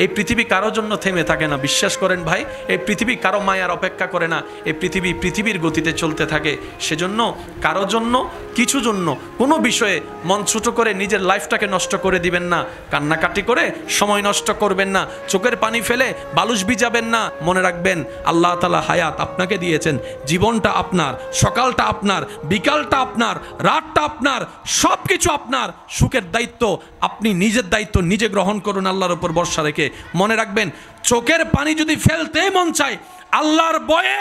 এই পৃথিবী কারো জন্য থেমে থাকে না, বিশ্বাস করেন ভাই। এই পৃথিবী কারো মায়ার অপেক্ষা করে না, এই পৃথিবী পৃথিবীর গতিতে চলতে থাকে। সেজন্য কারো জন্য কিছু জন্য কোনো বিষয়ে মন ছোট করে নিজের লাইফটাকে নষ্ট করে দিবেন না, কান্নাকাটি করে সময় নষ্ট করবেন না, চোখের পানি ফেলে বালুশ ভিজাবেন না। মনে রাখবেন আল্লাহ তাআলা হায়াত আপনাকে দিয়েছেন, জীবনটা আপনার, সকালটা আপনার, বিকালটা আপনার, রাতটা আপনার, সব কিছু আপনার। সুখের দায়িত্ব আপনি নিজের দায়িত্ব নিজে গ্রহণ করুন আল্লাহর উপর ভরসা রেখে। মনে রাখবেন চোখের পানি যদি ফেলতে মন চায়, আল্লাহর ভয়ে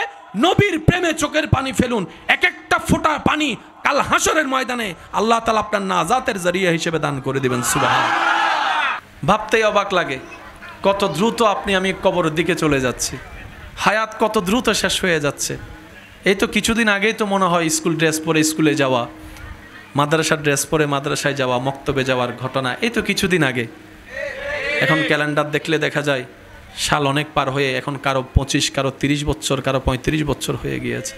নবীর প্রেমে চোখের পানি ফেলুন। এক একটা ফোঁটা পানি কাল হাসরের ময়দানে আল্লাহ তাআলা আপনার নাজাতের জরিয়া হিসেবে দান করে দিবেন। সুবহানাল্লাহ। ভাবতেই অবাক লাগে কত দ্রুত আপনি আমি কবরের দিকে চলে যাচ্ছি, হায়াত কত দ্রুত শেষ হয়ে যাচ্ছে। এই তো কিছুদিন আগেই তো মনে হয় স্কুল ড্রেস পরে স্কুলে যাওয়া, মাদ্রাসার ড্রেস পরে মাদ্রাসায় যাওয়া, মক্তবে যাওয়ার ঘটনা এই তো কিছুদিন আগে। এখন ক্যালেন্ডার দেখলে দেখা যায় সাল অনেক পার হয়ে এখন কারো 25, কারো 30 বছর, কারো 35 বছর হয়ে গিয়েছে।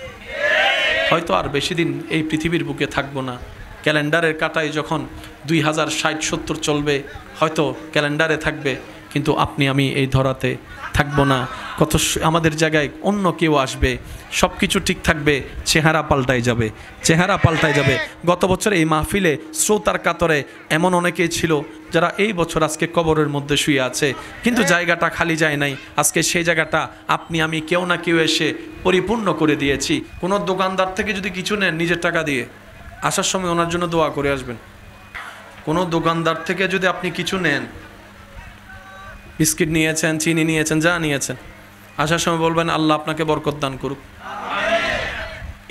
হয়তো আর বেশি দিন এই পৃথিবীর বুকে থাকবো না। ক্যালেন্ডারের কাটায় যখন 2060-70 চলবে, হয়তো ক্যালেন্ডারে থাকবে, কিন্তু আপনি আমি এই ধরাতে থাকবো না। কত আমাদের জায়গায় অন্য কেউ আসবে, সব কিছু ঠিক থাকবে, চেহারা পাল্টায় যাবে, চেহারা পাল্টায় যাবে। গত বছর এই মাহফিলে শ্রোতার কাতরে এমন অনেকেই ছিল যারা এই বছর আজকে কবরের মধ্যে শুয়ে আছে, কিন্তু জায়গাটা খালি যায় নাই। আজকে সেই জায়গাটা আপনি আমি কেউ না কেউ এসে পরিপূর্ণ করে দিয়েছি। কোনো দোকানদার থেকে যদি কিছু নেন নিজের টাকা দিয়ে, আসার সময় ওনার জন্য দোয়া করে আসবেন। কোনো দোকানদার থেকে যদি আপনি কিছু নেন, বিস্কিট নিয়েছেন, চিনি নিয়েছেন, যা নিয়েছেন, আসার সময় বলবেন আল্লাহ আপনাকে বরকত দান করুক।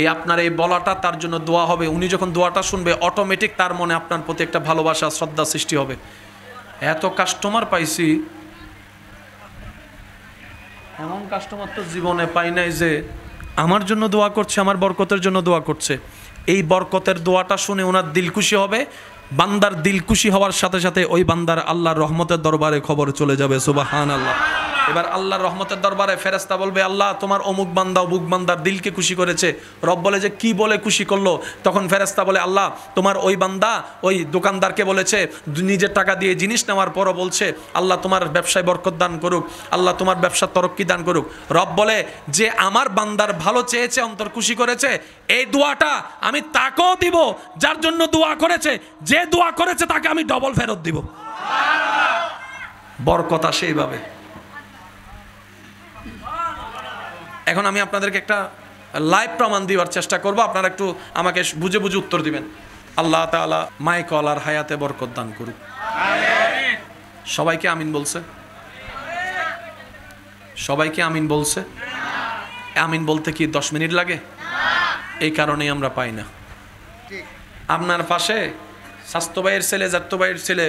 এই আপনার এই বলাটা তার জন্য দোয়া হবে। উনি যখন দোয়াটা শুনবে অটোমেটিক তার মনে আপনার প্রতি একটা ভালোবাসা, শ্রদ্ধা সৃষ্টি হবে। এত কাস্টমার পাইছি, এমন কাস্টমার তো জীবনে পাই নাই যে আমার জন্য দোয়া করছে, আমার বরকতের জন্য দোয়া করছে। এই বরকতের দোয়াটা শুনে ওনার দিল খুশি হবে। বান্দার দিল খুশি হওয়ার সাথে সাথে ওই বান্দার আল্লাহর রহমতের দরবারে খবর চলে যাবে। সুবহানাল্লাহ। এবার আল্লাহর রহমতের দরবারে ফেরেশতা বলবে আল্লাহ তোমার অমুক বান্দা অমুক বান্দার দিলকে খুশি করেছে। রব বলে যে কি বলে খুশি করলো? তখন ফেরেশতা বলে আল্লাহ তোমার ওই বান্দা ওই দোকানদারকে বলেছে, নিজের টাকা দিয়ে জিনিস নেওয়ার পরও বলছে আল্লাহ তোমার ব্যবসায় বরকত দান করুক, আল্লাহ তোমার ব্যবসার তরক্কি দান করুক। রব বলে যে আমার বান্দার ভালো চেয়েছে, অন্তর খুশি করেছে, এই দোয়াটা আমি তাকেও দিব যার জন্য দোয়া করেছে। যে দোয়া করেছে তাকে আমি ডবল ফেরত দিব। বরকত আসে এইভাবে। এখন আমি আপনাদেরকে একটা লাইভ প্রমাণ দেওয়ার চেষ্টা করব, আপনারা একটু আমাকে বুঝে বুঝে উত্তর দিবেন। আল্লাহ তাআলা মাইকলার হায়াতে বরকত দান করুক। সবাইকে আমিন বলছে? সবাইকে আমিন বলছে? আমিন বলতে কি 10 মিনিট লাগে? এই কারণেই আমরা পাই না। আপনার পাশে স্বাস্থ্য ভাইয়ের ছেলে, জাত্য ভাইয়ের ছেলে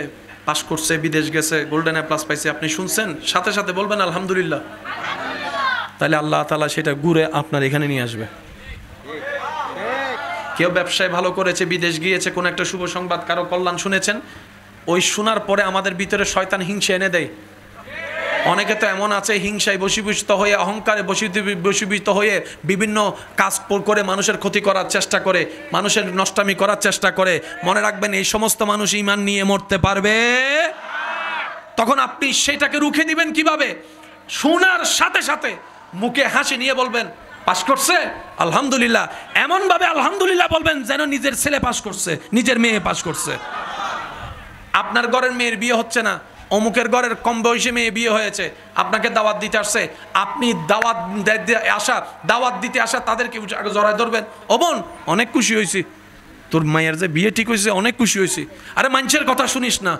পাস করছে, বিদেশ গেছে, গোল্ডেন এ প্লাস পাইছে, আপনি শুনছেন, সাথে সাথে বলবেন আলহামদুলিল্লাহ। তাহলে আল্লাহ তাআলা সেটা ঘুরে আপনার এখানে নিয়ে আসবে। কেউ ব্যবসায় ভালো করেছে, বিদেশ গিয়েছে, কোন একটা শুভ সংবাদ, কারো কল্যাণ শুনেছেন, ওই শোনার পরে আমাদের ভিতরে শয়তান হিংসা এনে দেয়। অনেকে তো এমন আছে হিংসায় বশীভূত হয়ে, অহংকারে বশীভূত হয়ে বিভিন্ন কাজ করে মানুষের ক্ষতি করার চেষ্টা করে, মানুষের নষ্টামি করার চেষ্টা করে। মনে রাখবেন এই সমস্ত মানুষ ঈমান নিয়ে মরতে পারবে। তখন আপনি সেটাকে রুখে দিবেন কিভাবে? শোনার সাথে সাথে মুখে হাসি নিয়ে বলবেন পাস করছে আলহামদুলিল্লাহ। এমন ভাবে আলহামদুলিল্লাহ বলবেন যেন নিজের ছেলে পাস করছে, নিজের মেয়ে পাস করছে। আপনার ঘরের মেয়ের বিয়ে হচ্ছে না, অমুকের ঘরের কম বয়সী মেয়ে বিয়ে হয়েছে, আপনাকে দাওয়াত দিতে আসছে, আপনি দাওয়াত দিতে আসা তাদেরকে আগে জড়ায় ধরবেন। ও বোন অনেক খুশি হয়েছি, তোর মায়ের যে বিয়ে ঠিক হয়েছে, অনেক খুশি হয়েছি। আরে মানুষের কথা শুনিস না,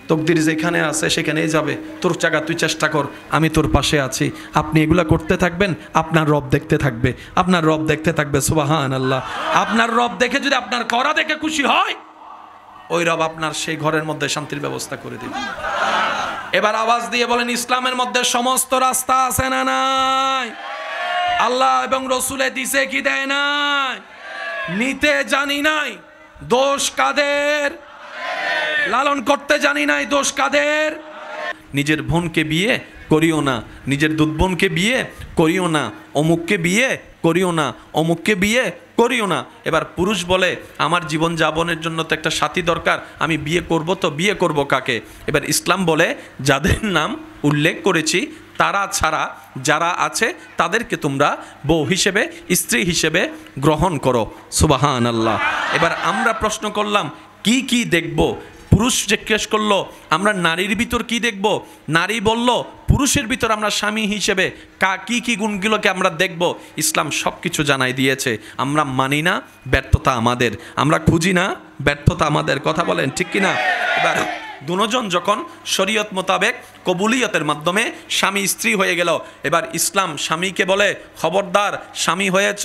তকদির যেখানে আছে সেখানেই যাবে, তোর জায়গা তুই চেষ্টা কর, আমি তোর পাশে আছি। আপনি এগুলা করতে থাকবেন, আপনার রব দেখতে থাকবে, আপনার রব দেখতে থাকবে। সুবহানাল্লাহ। আপনার রব দেখে যদি আপনার করা দেখে খুশি হয়, ওই রব আপনার সেই ঘরের মধ্যে শান্তির ব্যবস্থা করে দিবে। এবার আওয়াজ দিয়ে বলেন ইসলামের মধ্যে সমস্ত রাস্তা আছে না নাই? আল্লাহ এবং রসুলে দিছে কি দেয় নাই? নিতে জানি নাই, দোষ কাদের? লালন করতে জানি নাই, দোষ কাদের? নিজের বোনকে বিয়ে করিও না, নিজের দুধ বোনকে বিয়ে করিও না, অমুককে বিয়ে করিও না, অমুককে বিয়ে করিও না। এবার পুরুষ বলে আমার জীবন যাপনের জন্য তো একটা সাথী দরকার, আমি বিয়ে করব, তো বিয়ে করব কাকে? এবার ইসলাম বলে যাদের নাম উল্লেখ করেছি তারা ছাড়া যারা আছে তাদেরকে তোমরা বউ হিসেবে, স্ত্রী হিসেবে গ্রহণ করো। সুবহানাল্লাহ। এবার আমরা প্রশ্ন করলাম কি কি দেখব? পুরুষ জিজ্ঞেস করলো আমরা নারীর ভিতর কি দেখব? নারী বলল পুরুষের ভিতর আমরা স্বামী হিসেবে কি কি গুণগুলোকে আমরা দেখব। ইসলাম সব কিছু জানাই দিয়েছে। আমরা মানি না, ব্যর্থতা আমাদের। আমরা খুঁজি না, ব্যর্থতা আমাদের। কথা বলেন ঠিক কিনা? এবার দুজন যখন শরীয়ত মোতাবেক কবুলিয়তের মাধ্যমে স্বামী স্ত্রী হয়ে গেল, এবার ইসলাম স্বামীকে বলে খবরদার, স্বামী হয়েছ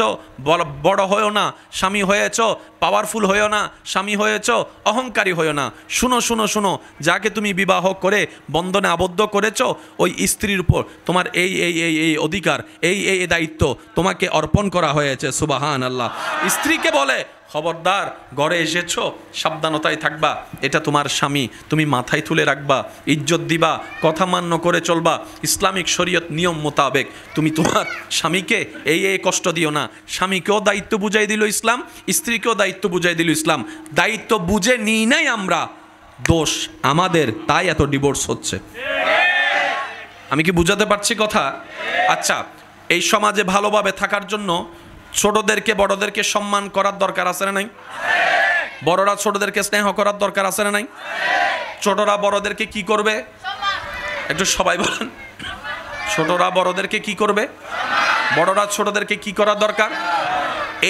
বড় হয়েও না, স্বামী হয়েছ পাওয়ারফুল হয়েও না, স্বামী হয়েছ অহংকারী হয়েও না। শুনো শুনো শুনো, যাকে তুমি বিবাহ করে বন্ধনে আবদ্ধ করেছ ওই স্ত্রীর উপর তোমার এই এই এই এই অধিকার, এই এই দায়িত্ব তোমাকে অর্পণ করা হয়েছে। সুবহানাল্লাহ। স্ত্রীকে বলে খবরদার, ঘরে এসেছো সাবধানতায় থাকবা, এটা তোমার স্বামী, তুমি মাথায় তুলে রাখবা, ইজ্জত দিবা, কথা মান্য করে চলবা, ইসলামিক শরীয়ত নিয়ম মোতাবেক তুমি তোমার স্বামীকে এই এই কষ্ট দিও না। স্বামীকেও দায়িত্ব বুঝাই দিল ইসলাম, স্ত্রীকেও দায়িত্ব বুঝাই দিল ইসলাম। দায়িত্ব বুঝে নিই নাই আমরা, দোষ আমাদের, তাই এত ডিভোর্স হচ্ছে। আমি কি বুঝাতে পারছি কথা? আচ্ছা, এই সমাজে ভালোভাবে থাকার জন্য ছোটদেরকে বড়দেরকে সম্মান করার দরকার আছে না নাই? বড়রা ছোটদেরকে স্নেহ করার দরকার আছে না নাই? ছোটরা বড়দেরকে কি করবে? একটু সবাই বলেন, ছোটরা বড়দেরকে কি করবে? বড়রা ছোটদেরকে কি করা দরকার?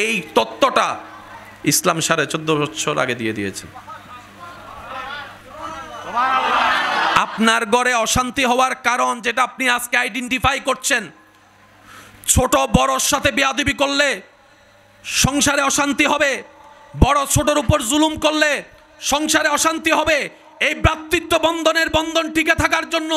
এই তত্ত্বটা ইসলাম 14.5 বছর আগে দিয়ে দিয়েছে। আপনার ঘরে অশান্তি হওয়ার কারণ যেটা আপনি আজকে আইডেন্টিফাই করছেন, ছোট বড়র সাথে বেয়াদবি করলে সংসারে অশান্তি হবে, বড় ছোটর উপর জুলুম করলে সংসারে অশান্তি হবে। এই ভ্রাতৃত্ব বন্ধনের বন্ধন টিকে থাকার জন্য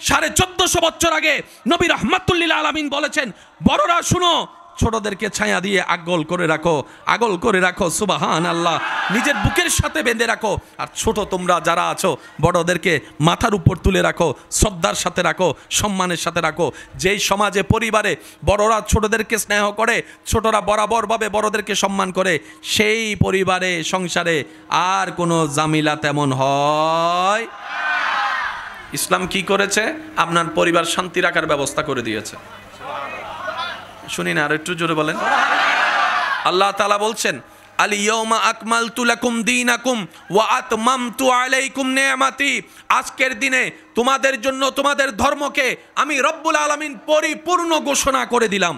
1450 বছর আগে নবী রাহমাতুল্লিল আলামিন বলেছেন, বড়রা শুনো, ছোটদেরকে ছায়া দিয়ে আগল করে রাখো, আগল করে রাখো। সুবহানাল্লাহ। নিজের বুকের সাথে বেঁধে রাখো। আর ছোট তোমরা যারা আছো বড়দেরকে মাথার উপর তুলে রাখো, শ্রদ্ধার সাথে রাখো, সম্মানের সাথে রাখো। যেই সমাজে পরিবারে বড়রা ছোটদেরকে স্নেহ করে, ছোটরা বরাবরভাবে বড়দেরকে সম্মান করে, সেই পরিবারে সংসারে আর কোনো জামিলা তেমন হয়। ইসলাম কি করেছে? আপনার পরিবার শান্তি রাখার ব্যবস্থা করে দিয়েছে। শুনি না, আর একটু জোরে বলেন। আল্লাহ তাআলা বলছেন, আল-ইয়াওমা আকমালতু লাকুম দীনাকুম ওয়া আতমামতু আলাইকুম নি'মাতি। আজকের দিনে তোমাদের জন্য তোমাদের ধর্মকে আমি রব্বুল আলামিন পরিপূর্ণ ঘোষণা করে দিলাম।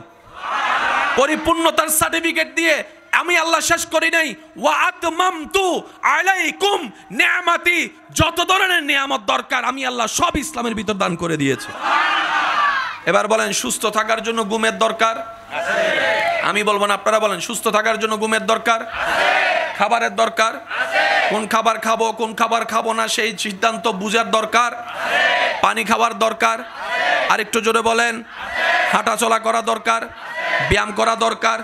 পরিপূর্ণতার সার্টিফিকেট দিয়ে আমি আল্লাহ শেষ করি নাই। ওয়া আতমামতু আলাইকুম নি'মাতি, যত ধরনের নিয়ামত দরকার আমি আল্লাহ সব ইসলামের ভিতর দান করে দিয়েছি। এবার বলেন, সুস্থ থাকার জন্য ঘুমের দরকার আছে? আমি বলবো না, আপনারা বলেন, সুস্থ থাকার জন্য ঘুমের দরকার আছে, খাবারের দরকার আছে, কোন খাবার খাবো কোন খাবার খাবো না সেই সিদ্ধান্ত বুঝার দরকার আছে, পানি খাওয়ার দরকার আছে, আর একটু জোরে বলেন, হাঁটা চলা করা দরকার, ব্যায়াম করা দরকার,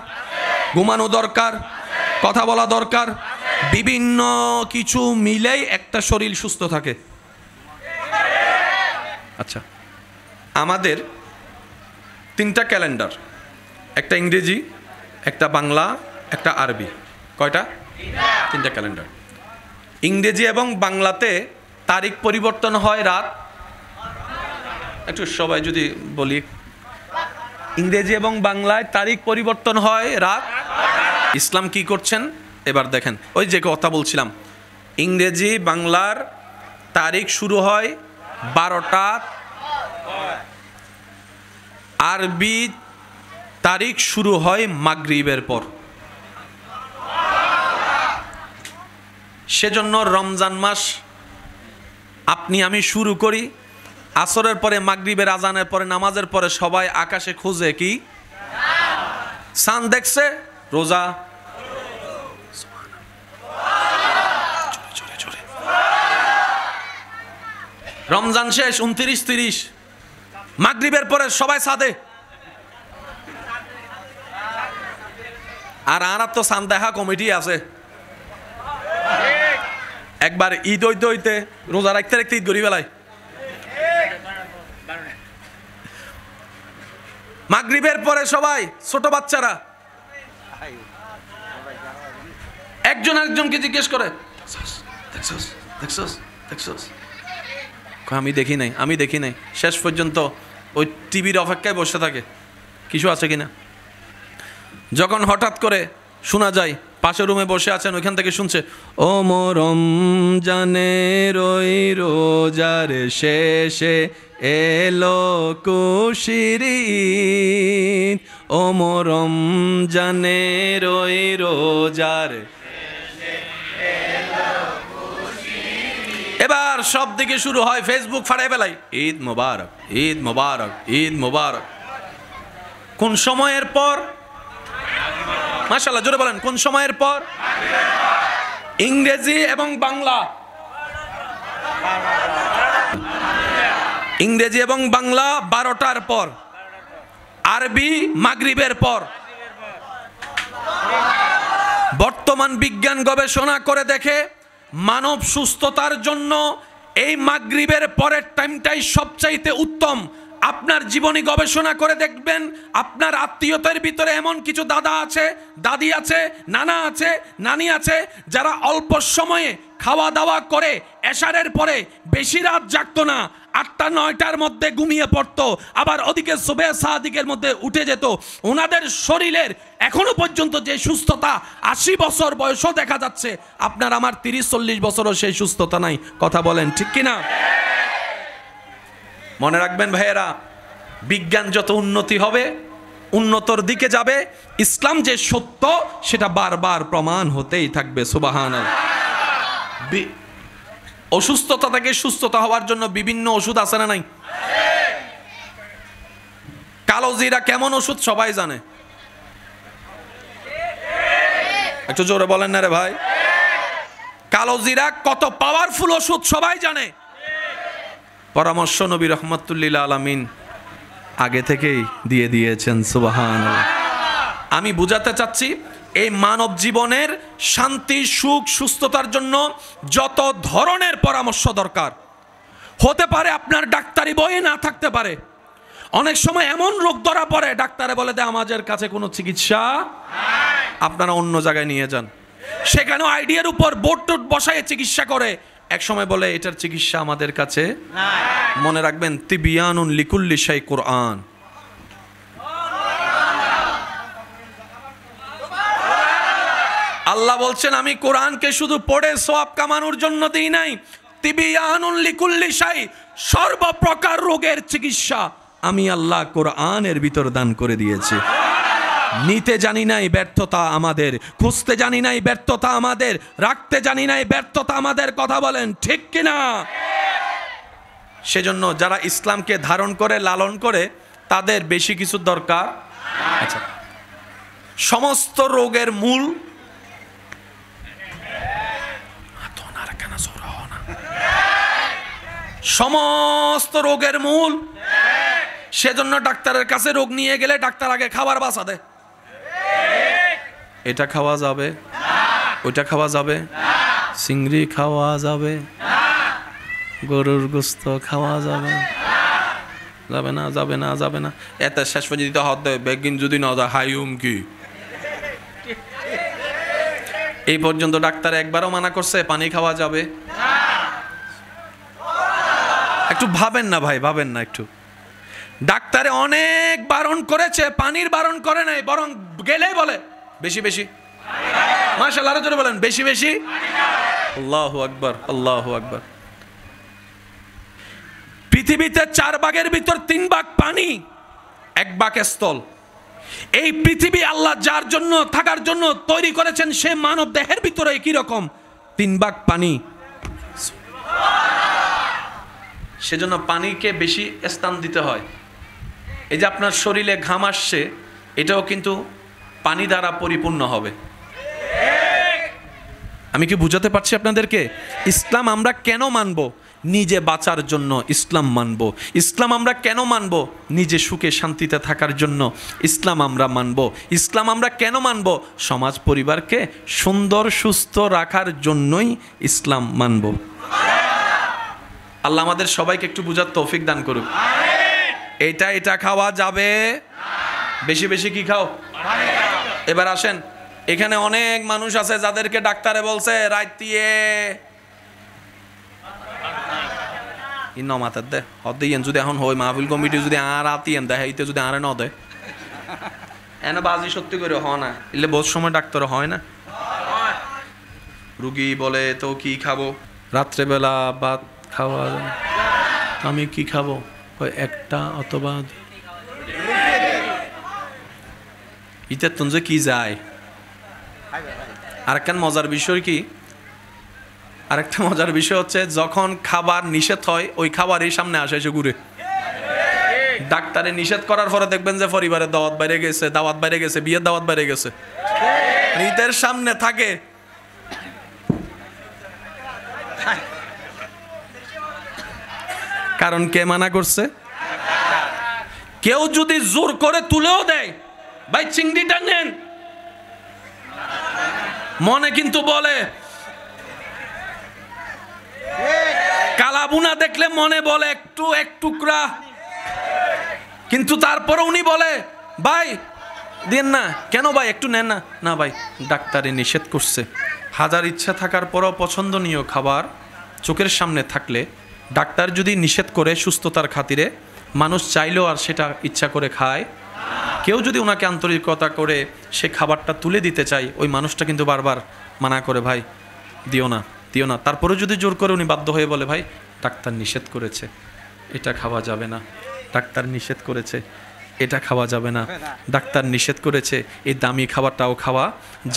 ঘুমানো দরকার, কথা বলা দরকার, বিভিন্ন কিছু মিলেই একটা শরীর সুস্থ থাকে। আচ্ছা, আমাদের 3টা ক্যালেন্ডার, একটা ইংরেজি, একটা বাংলা, একটা আরবি। কয়টা? 3টা ক্যালেন্ডার। ইংরেজি এবং বাংলাতে তারিখ পরিবর্তন হয় রাত, একটু সবাই যদি বলি, ইংরেজি এবং বাংলায় তারিখ পরিবর্তন হয় রাত। ইসলাম কি করছেন এবার দেখেন, ওই যে কথা বলছিলাম, ইংরেজি বাংলার তারিখ শুরু হয় 12টা, আরবি তারিখ শুরু হয় মাগরিবের পর। সেজন্য রমজান মাস আপনি আমি শুরু করি আসরের পরে, মাগরিবের আজানের পরে, নামাজের পরে সবাই আকাশে খুঁজে কি চাঁদ দেখছে, রোজা। রমজান শেষ 29-30, মাগরিবের পরে সবাই সাদে। আর তো চাঁদ দেখা কমিটি আছে, একবার ঈদ হইতে হইতে রোজা রাখতে রাখতে ঈদ গড়ি বেলায়। মাগরিবের পরে সবাই ছোট বাচ্চারা একজন আরেকজনকে জিজ্ঞেস করে, দেখছস দেখছস দেখছস? আমি দেখি নাই, আমি দেখি নাই। শেষ পর্যন্ত ওই টিভির অপেক্ষায় বসে থাকে কিছু আছে কিনা। যখন হঠাৎ করে শোনা যায় পাশের রুমে বসে আছেন, ওইখান থেকে শুনছে, ও মরম জানের ওই রোজার শেষে এলো খুশির ঈদ, ও মরম জানের ওই রোজার। এবার সব দিকে শুরু হয়, ফেসবুক ফাড়াই ফেলাই, ঈদ মোবারক, ঈদ মোবারক, ঈদ মোবারক। কোন সময়ের পর? মাশাআল্লাহ, জোরে বলেন, কোন সময়ের পর? ইংরেজি এবং বাংলা, ইংরেজি এবং বাংলা 12টার পর, আরবি মাগরিবের পর। বর্তমান বিজ্ঞান গবেষণা করে দেখে মানব সুস্থতার জন্য এই মাগরিবের পরের টাইমটাই সবচাইতে উত্তম। আপনার জীবনী গবেষণা করে দেখবেন, আপনার আত্মীয়তার ভিতরে এমন কিছু দাদা আছে, দাদি আছে, নানা আছে, নানি আছে, যারা অল্প সময়ে খাওয়া দাওয়া করে এশারের পরে বেশি রাত জাগতো না, 8টা-9টার মধ্যে ঘুমিয়ে পড়তো, আবার ওদিকে সুবহে সাদিকের মধ্যে উঠে যেত। ওনাদের শরীরের এখনো পর্যন্ত যে সুস্থতা, 80 বছর বয়সও দেখা যাচ্ছে। আপনার আমার 30-40 বছরও সেই সুস্থতা নাই। কথা বলেন ঠিক কিনা? মনে রাখবেন ভাইয়েরা, বিজ্ঞান যত উন্নতি হবে, উন্নতর দিকে যাবে, ইসলাম যে সত্য সেটা বারবার প্রমাণ হতেই থাকবে। সুবহানাল্লাহ। অসুস্থতা থেকে সুস্থতা হওয়ার জন্য বিভিন্ন ওষুধ আছে না নাই? কালো জিরা কেমন ওষুধ সবাই জানে, একটু জোরে বলেন না রে ভাই। কালো জিরা কত পাওয়ারফুল ওষুধ সবাই জানে। পরামর্শ নবী রহমাতুল্লিল আলামিন আগে থেকেই দিয়ে দিয়েছেন। সুবহানাল্লাহ। আমি বুঝাতে চাচ্ছি, এই মানব জীবনের শান্তি, সুখ, সুস্থতার জন্য যত ধরনের পরামর্শ দরকার হতে পারে, আপনার ডাক্তারি বইয়ে না থাকতে পারে। অনেক সময় এমন রোগ ধরা পড়ে, ডাক্তারে বলে দেয় আমাদের কাছে কোনো চিকিৎসা, আপনারা অন্য জায়গায় নিয়ে যান। সেখানেও আইডিয়ার উপর বোর্ড টোট বসায় চিকিৎসা করে, এক সময় বলে এটার চিকিৎসা আমাদের কাছে। মনে রাখবেন, তিবিয়ানুন লিকুল্লি শাই কোরআন। আল্লাহ বলছেন, আমি কোরআনকে শুধু পড়ে সওয়াব কামানোর জন্য দিই নাই, তিবিয়ানুন লিকুল্লি শাই, সর্বপ্রকার রোগের চিকিৎসা আমি আল্লাহ কোরআনের ভিতর দান করে দিয়েছি। নিতে জানি নাই ব্যর্থতা আমাদের, খুঁজতে জানি নাই ব্যর্থতা আমাদের, রাখতে জানি নাই ব্যর্থতা আমাদের। কথা বলেন ঠিক কিনা? সেজন্য যারা ইসলামকে ধারণ করে, লালন করে, তাদের বেশি কিছু দরকার। আচ্ছা, সমস্ত রোগের মূল, সমস্ত রোগের মূল। সেজন্য ডাক্তারের কাছে রোগ নিয়ে গেলে ডাক্তার আগে খাবার বাঁচা দেয়। এটা খাওয়া যাবে, ওইটা খাওয়া যাবে, চিংড়ি খাওয়া যাবে, গরুর গোস্ত খাওয়া যাবে, যাবে না, যাবে না, যাবে না। এত শেষ পর্যন্ত হাত দেয়, বেগিন যদি না যায় হাইউম কি। এই পর্যন্ত ডাক্তার একবারও মানা করছে পানি খাওয়া যাবে? একটু ভাবেন না ভাই, ভাবেন না একটু। ডাক্তারে অনেক বারণ করেছে, পানির বারণ করে নাই, বরং গেলে বলে বেশি বেশি। মাশাআল্লাহ, আরো জোরে বলেন, বেশি বেশি। আল্লাহু আকবার, আল্লাহু আকবার। পৃথিবীতে 4 ভাগের ভিতর 3 ভাগ পানি, 1 ভাগ স্থল। এই পৃথিবী আল্লাহ যার জন্য, থাকার জন্য তৈরি করেছেন, সে মানব দেহের ভিতরে কি রকম 3 ভাগ পানি। সেজন্য পানিকে বেশি স্থান দিতে হয়। এই যে আপনার শরীরে ঘাম আসছে, এটাও কিন্তু পানি দ্বারা পরিপূর্ণ হবে। আমি কি বুঝাতে পারছি আপনাদেরকে? ইসলাম আমরা কেন মানব? নিজে বাঁচার জন্য ইসলাম মানব। ইসলাম আমরা কেন মানব? নিজে সুখে শান্তিতে থাকার জন্য ইসলাম আমরা মানব। ইসলাম আমরা কেন মানব? সমাজ পরিবারকে সুন্দর সুস্থ রাখার জন্যই ইসলাম মানব। আল্লাহ আমাদের সবাইকে একটু বুঝার তৌফিক দান করুক। এটা খাওয়া যাবে বেশি বেশি কি খাও? এবার আসেন, এখানে অনেক মানুষ আছে যাদেরকে ডাক্তারে বলছে রাইতিয়ে মাথার দে হদ্দিয়েন যদি এখন হয় মাহফিল কমিটি যদি আর আতিয়েন দেয় এইতে যদি আরে ন দেয় এনে বাজি সত্যি করে হয় না, এলে বহুত সময় ডাক্তার হয় না। রুগী বলে তো কি খাবো, রাত্রেবেলা ভাত খাওয়া আমি কি খাবো, একটা অথবা ইতে তুঞ্জে কি যায়। আরেকটা মজার বিষয় কি, আরেকটা মজার বিষয় হচ্ছে যখন খাবার নিষেধ হয় ওই খাবারই সামনে আসে এসে ঘুরে। ডাক্তারে নিষেধ করার পরে দেখবেন যে পরিবারের দাওয়াত বাইরে গেছে, দাওয়াত বাইরে গেছে, বিয়ের দাওয়াত বাইরে গেছে, ঈদের সামনে থাকে। কারণ কে মানা করছে? কেউ যদি জোর করে তুলেও দেয় ভাই চিংড়িটা নেন, মনে কিন্তু বলে কালাবুনা দেখলে মনে বলে একটু এক টুকরা, কিন্তু তারপরে উনি বলে ভাই দেন না কেন ভাই একটু নেন না, না ভাই ডাক্তারে নিষেধ করছে। হাজার ইচ্ছা থাকার পরও পছন্দনীয় খাবার চোখের সামনে থাকলে ডাক্তার যদি নিষেধ করে সুস্থতার খাতিরে, মানুষ চাইলেও আর সেটা ইচ্ছা করে খায়। কেউ যদি ওনাকে আন্তরিকতা করে সে খাবারটা তুলে দিতে চায়, ওই মানুষটা কিন্তু বারবার মানা করে ভাই দিও না দিও না। তারপরে যদি জোর করে উনি বাধ্য হয়ে বলে ভাই ডাক্তার নিষেধ করেছে এটা খাওয়া যাবে না, ডাক্তার নিষেধ করেছে এটা খাওয়া যাবে না, ডাক্তার নিষেধ করেছে এই দামি খাবারটাও খাওয়া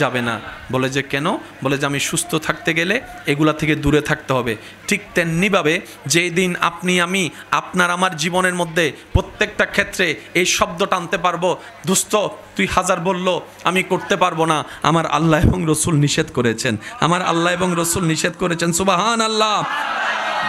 যাবে না, বলে যে কেন, বলে যে আমি সুস্থ থাকতে গেলে এগুলা থেকে দূরে থাকতে হবে। ঠিক তেমনিভাবে যেই দিন আপনি আমি আপনার আমার জীবনের মধ্যে প্রত্যেকটা ক্ষেত্রে এই শব্দটা আনতে পারবো, দোস্ত তুই হাজার বললো আমি করতে পারবো না, আমার আল্লাহ এবং রসুল নিষেধ করেছেন, আমার আল্লাহ এবং রসুল নিষেধ করেছেন, সুবহান আল্লাহ।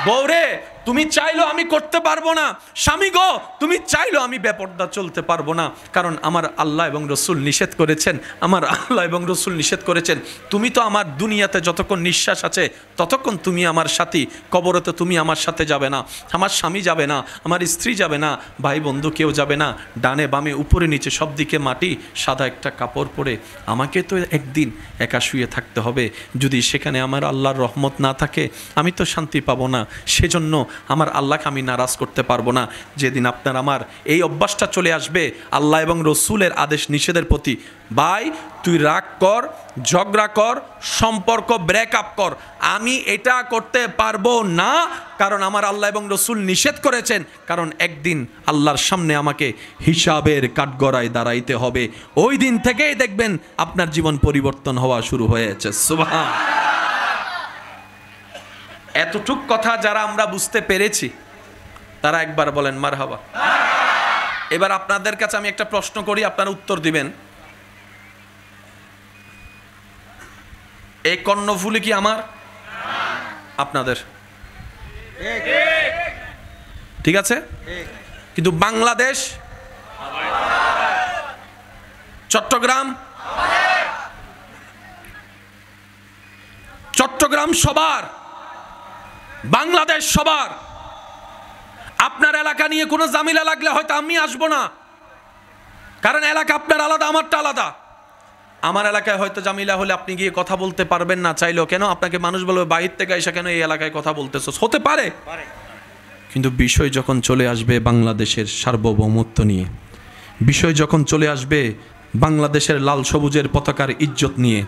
বউরে তুমি চাইলো আমি করতে পারবো না, স্বামী গো তুমি চাইলো আমি বেপরদা চলতে পারবো না, কারণ আমার আল্লাহ এবং রসুল নিষেধ করেছেন, আমার আল্লাহ এবং রসুল নিষেধ করেছেন। তুমি তো আমার দুনিয়াতে যতক্ষণ নিঃশ্বাস আছে ততক্ষণ তুমি আমার সাথী, কবরে তো তুমি আমার সাথে যাবে না, আমার স্বামী যাবে না, আমার স্ত্রী যাবে না, ভাই বন্ধু কেউ যাবে না, ডানে বামে উপরে নিচে সব দিকে মাটি, সাদা একটা কাপড় পরে আমাকে তো একদিন একা শুয়ে থাকতে হবে। যদি সেখানে আমার আল্লাহর রহমত না থাকে আমি তো শান্তি পাবো না, সেজন্য আমার আল্লাহকে আমি নারাজ করতে পারবো না। যেদিন আপনার আমার এই অভ্যাসটা চলে আসবে আল্লাহ এবং রসুলের আদেশ নিষেধের প্রতি, ভাই তুই রাগ কর, ঝগড়া কর, সম্পর্ক ব্রেকআপ কর, আমি এটা করতে পারবো না, কারণ আমার আল্লাহ এবং রসুল নিষেধ করেছেন, কারণ একদিন আল্লাহর সামনে আমাকে হিসাবের কাঠগড়ায় দাঁড়াইতে হবে। ওই দিন থেকেই দেখবেন আপনার জীবন পরিবর্তন হওয়া শুরু হয়েছে। সুবহান। এতটুক কথা যারা আমরা বুঝতে পেরেছি তারা একবার বলেন মারহাবা। এবার আপনাদের কাছে আমি একটা প্রশ্ন করি, আপনারা উত্তর দিবেন। এই কর্ণফুলি কি আমার? আপনাদের? ঠিক আছে, কিন্তু বাংলাদেশ, চট্টগ্রাম, চট্টগ্রাম সবার, বাংলাদেশ সবার। আপনার এলাকা নিয়ে কোনো ঝামেলা লাগলে হয়তো আমি আসবো না, কারণ এলাকা আপনার আলাদা, আমারটা আলাদা। আমার এলাকায় হয়তো ঝামেলা হলে আপনি গিয়ে কথা বলতে পারবেন না চাইলেও, কেন আপনাকে মানুষ বলবে বাইরে থেকে এসে কেন এই এলাকায় কথা বলতেছো, হতে পারে। কিন্তু বিষয় যখন চলে আসবে বাংলাদেশের সার্বভৌমত্ব নিয়ে, বিষয় যখন চলে আসবে বাংলাদেশের লাল সবুজের পতাকার ইজ্জত নিয়ে,